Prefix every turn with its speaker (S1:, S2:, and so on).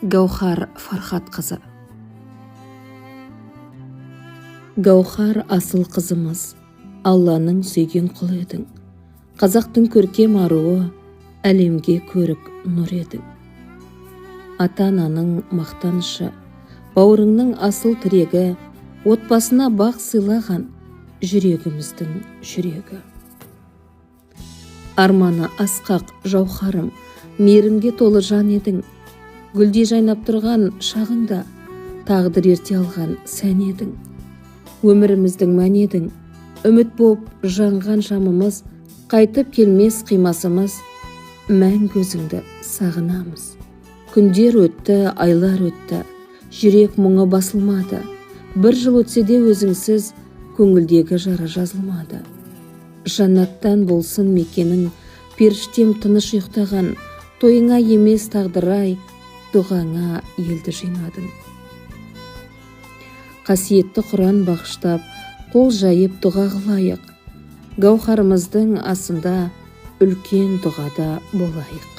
S1: Гаухар Фархатқызы. Гаухар асыл қызымыз, Алланың сүйген құлы едің. Қазақтың көркем аруы, әлемге көрік нұр едің. Ата-ананың мақтанышы, бауырыңның асыл тірегі, отбасына бақ сыйлаған жүрегіміздің жүрегі. Арманы асқақ жауһарым, мейірімге толы жан едің. Гүлдей жайнап тұрған шағында тағдыр ерте алған сән едің. Өміріміздің мән едің, үміт боп жанған шамымыз, қайтып келмес қимасымыз, мәңгі өзіңді сағынамыз. Күндер өтті, айлар өтті, жүрек мұңы басылмады. Бір жыл өтсе де өзіңсіз көңілдегі жара жазылмады. Жаннаттан болсын мекенің, періштем тыныш ұйықтаған, тойыңа емес тағдыр-ай, дұғаңа елді жинадың. Қасиетті Құран бағыштап, қол жайып дұға қылайық. Гаухарымыздың асында үлкен дұғада болайық.